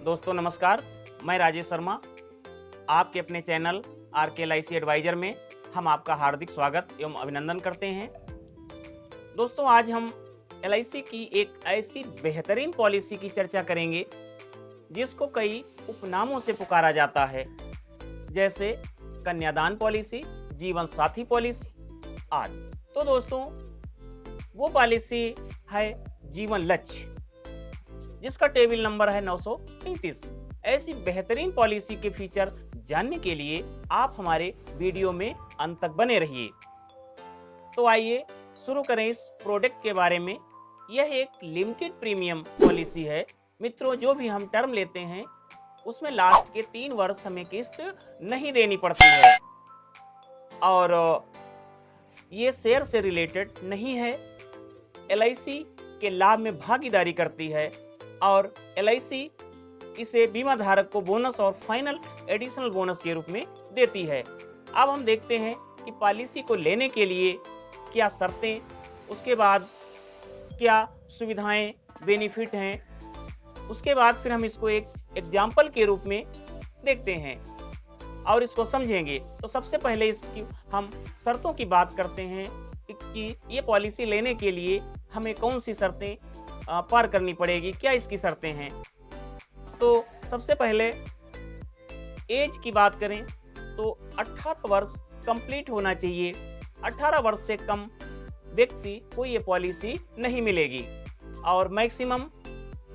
दोस्तों नमस्कार, मैं राजेश शर्मा। आपके अपने चैनल आरके एलआईसी एडवाइजर में हम आपका हार्दिक स्वागत एवं अभिनंदन करते हैं। दोस्तों आज हम एलआईसी की एक ऐसी बेहतरीन पॉलिसी की चर्चा करेंगे जिसको कई उपनामों से पुकारा जाता है, जैसे कन्यादान पॉलिसी, जीवन साथी पॉलिसी आदि। तो दोस्तों वो पॉलिसी है जीवन लक्ष्य, जिसका टेबल नंबर है 933। ऐसी बेहतरीन पॉलिसी के फीचर जानने के लिए आप हमारे वीडियो में अंत तक बने रहिए। तो आइए शुरू करें इस प्रोडक्ट के बारे में। यह एक लिमिटेड प्रीमियम पॉलिसी है। मित्रों, जो भी हम टर्म लेते हैं उसमें लास्ट के 3 वर्ष हमें किस्त नहीं देनी पड़ती है और ये शेयर से रिलेटेड नहीं है। एलआईसी के लाभ में भागीदारी करती है और एलआईसी इसे बीमा धारक को बोनस और फाइनल एडिशनल बोनस के रूप में देती है। अब हम देखते हैं कि पॉलिसी को लेने के लिए क्या शर्तें, उसके बाद क्या सुविधाएं, बेनिफिट हैं, उसके बाद फिर हम इसको एक एग्जाम्पल के रूप में देखते हैं और इसको समझेंगे। तो सबसे पहले इसकी हम शर्तों की बात करते हैं कि ये पॉलिसी लेने के लिए हमें कौन सी शर्तें पार करनी पड़ेगी, क्या इसकी शर्तें हैं। तो सबसे पहले एज की बात करें तो 18 वर्ष कंप्लीट होना चाहिए। 18 वर्ष से कम व्यक्ति को ये पॉलिसी नहीं मिलेगी और मैक्सिमम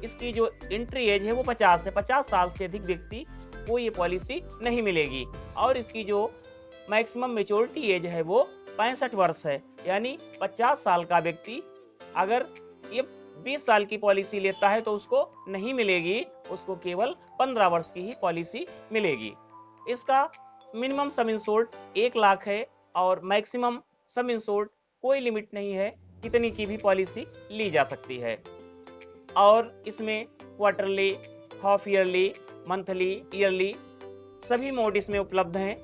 इसकी जो एंट्री एज है वो 50 है। 50 साल से अधिक व्यक्ति को ये पॉलिसी नहीं मिलेगी और इसकी जो मैक्सिमम मैच्योरिटी एज है वो 65 वर्ष है। यानी 50 साल का व्यक्ति अगर ये 20 साल की पॉलिसी लेता है तो उसको नहीं मिलेगी, उसको केवल 15 वर्ष की ही पॉलिसी मिलेगी। इसका मिनिमम सम इंश्योर्ड 1 लाख है और मैक्सिमम सम इंश्योर्ड कोई लिमिट नहीं है, कितनी की भी पॉलिसी ली जा सकती है। और इसमें quarterly, half yearly, monthly, yearly सभी मोड इसमें उपलब्ध हैं।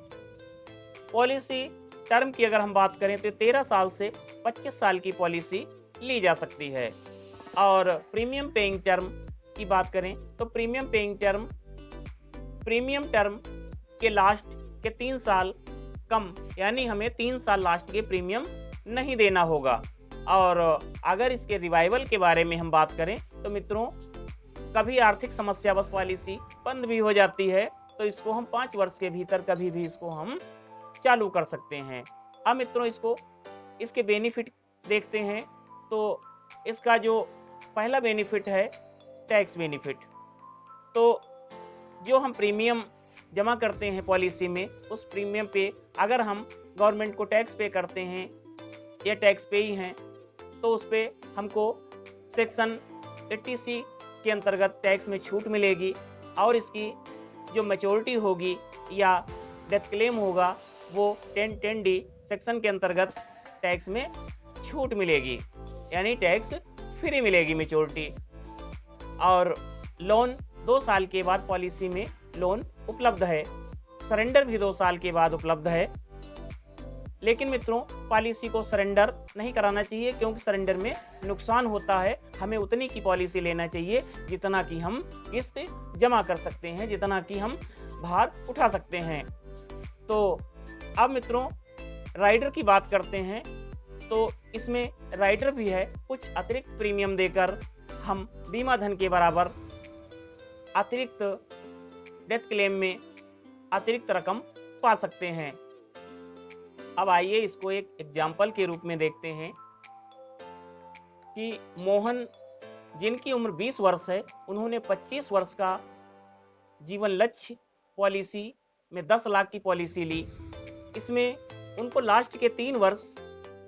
पॉलिसी टर्म की अगर हम बात करें तो 13 साल से 25 साल की पॉलिसी ली जा सकती है। और प्रीमियम पेइंग टर्म की बात करें तो प्रीमियम टर्म के लास्ट के 3 साल कम, यानी हमें 3 साल लास्ट के प्रीमियम नहीं देना होगा। और अगर इसके रिवाइवल के बारे में हम बात करें तो मित्रों, कभी आर्थिक समस्या बस पॉलिसी बंद भी हो जाती है तो इसको हम 5 वर्ष के भीतर कभी भी इसको हम चालू कर सकते हैं। अब मित्रों इसके बेनिफिट देखते हैं। तो इसका जो पहला बेनिफिट है टैक्स बेनिफिट। तो जो हम प्रीमियम जमा करते हैं पॉलिसी में, उस प्रीमियम पे अगर हम गवर्नमेंट को टैक्स पे करते हैं या टैक्स पे ही हैं तो उस पे हमको सेक्शन 80C के अंतर्गत टैक्स में छूट मिलेगी और इसकी जो मैच्योरिटी होगी या डेथ क्लेम होगा वो 10(10)D सेक्शन के अंतर्गत टैक्स में छूट मिलेगी, यानी टैक्स फ्री मिलेगी मैच्योरिटी। और लोन 2 साल के बाद पॉलिसी में लोन उपलब्ध है। सरेंडर भी 2 साल के बाद उपलब्ध है। लेकिन मित्रों, पॉलिसी को सरेंडर नहीं कराना चाहिए क्योंकि सरेंडर में नुकसान होता है। हमें उतनी की पॉलिसी लेना चाहिए जितना कि हम किस्त जमा कर सकते हैं, जितना कि हम भार उठा सकते हैं। तो अब मित्रों राइडर की बात करते हैं। तो इसमें राइडर भी है। कुछ अतिरिक्त प्रीमियम देकर हम बीमा धन के बराबर अतिरिक्त डेथ क्लेम में अतिरिक्त रकम पा सकते हैं। अब आइए इसको एक एग्जाम्पल के रूप में देखते हैं कि मोहन, जिनकी उम्र 20 वर्ष है, उन्होंने 25 वर्ष का जीवन लक्ष्य पॉलिसी में 10 लाख की पॉलिसी ली। इसमें उनको लास्ट के 3 वर्ष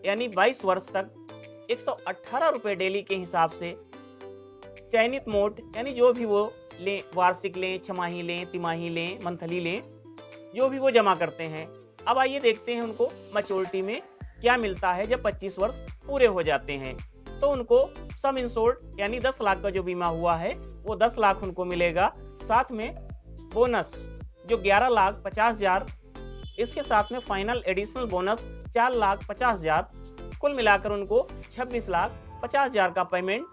यानी 22 वर्ष तक 118 रुपए डेली के हिसाब से चयनित मोड, यानी जो भी वो लें, वार्षिक लें, छमाही लें, तिमाही लें, मंथली लें, जो भी वो जमा करते हैं। अब आइए देखते हैं उनको मैच्योरिटी में क्या मिलता है जब 25 वर्ष पूरे हो जाते हैं। तो उनको सम इंश्योर्ड यानी 10 लाख का जो बीमा हुआ है वो 10 लाख उनको मिलेगा। साथ में बोनस जो 11,50,000, इसके साथ में फाइनल एडिशनल बोनस 4,50,000, कुल मिलाकर उनको 26,50,000 का पेमेंट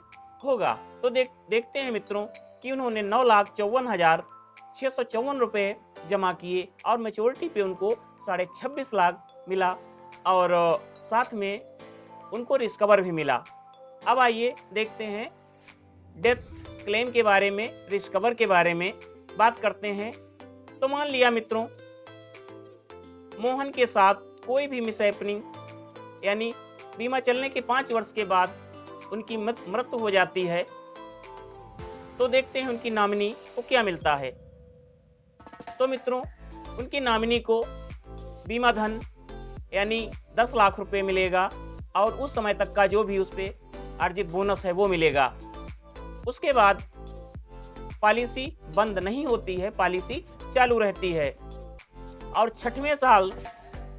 होगा। तो देखते हैं मित्रों कि उन्होंने 9,54,654 रुपये जमा किए और मैच्योरिटी पे उनको 26.5 लाख मिला और साथ में उनको रिस्कवर भी मिला। अब आइए देखते हैं डेथ क्लेम के बारे में, रिस्कवर के बारे में बात करते हैं। तो मान लिया मित्रों, मोहन के साथ कोई भी मिसहैपनिंग यानी बीमा चलने के 5 वर्ष के बाद उनकी मृत्यु हो जाती है, तो देखते हैं उनकी नॉमिनी को क्या मिलता है। तो मित्रों, उनकी नॉमिनी को बीमा धन यानी 10 लाख रुपए मिलेगा और उस समय तक का जो भी उस पे अर्जित बोनस है वो मिलेगा। उसके बाद पॉलिसी बंद नहीं होती है, पॉलिसी चालू रहती है और 6वें साल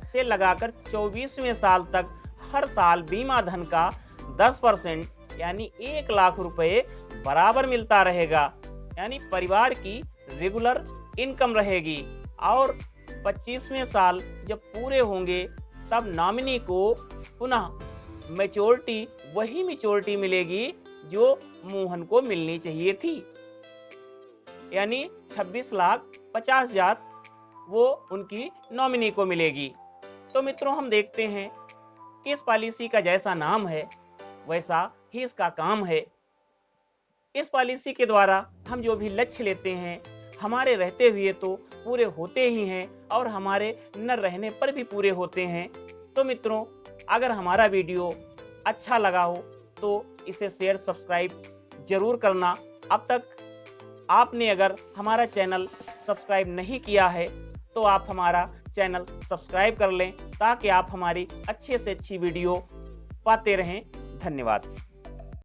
से लगाकर 24वें साल तक हर साल बीमा धन का 10% यानी 1 लाख रुपए बराबर मिलता रहेगा, यानी परिवार की रेगुलर इनकम रहेगी। और 25वें साल जब पूरे होंगे तब नॉमिनी को पुनः मैच्योरिटी, वही मैच्योरिटी मिलेगी जो मोहन को मिलनी चाहिए थी, यानी 26,50,000 वो उनकी नॉमिनी को मिलेगी। तो मित्रों, हम देखते हैं कि इस पॉलिसी का जैसा नाम है वैसा ही इसका काम है। इस पॉलिसी के द्वारा हम जो भी लक्ष्य लेते हैं हमारे रहते हुए तो पूरे होते ही हैं और हमारे न रहने पर भी पूरे होते हैं। तो मित्रों, अगर हमारा वीडियो अच्छा लगा हो तो इसे शेयर, सब्सक्राइब जरूर करना। अब तक आपने अगर हमारा चैनल सब्सक्राइब नहीं किया है तो आप हमारा चैनल सब्सक्राइब कर लें ताकि आप हमारी अच्छे से अच्छी वीडियो पाते रहें। धन्यवाद।